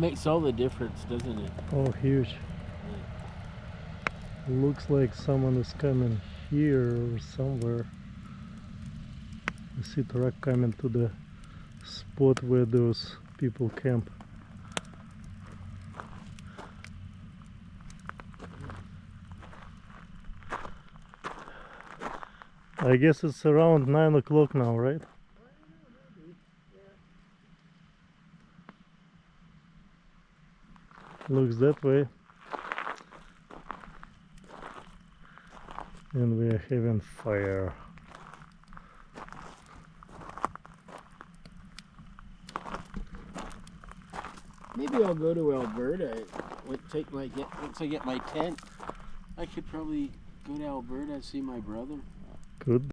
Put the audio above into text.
Makes all the difference, doesn't it? Oh, huge. Looks like someone is coming here or somewhere. I see truck coming to the spot where those people camp. I guess it's around 9 o'clock now, right? Looks that way. And we are having fire. Maybe I'll go to Alberta. Once I get my tent, I could probably go to Alberta and see my brother. Good.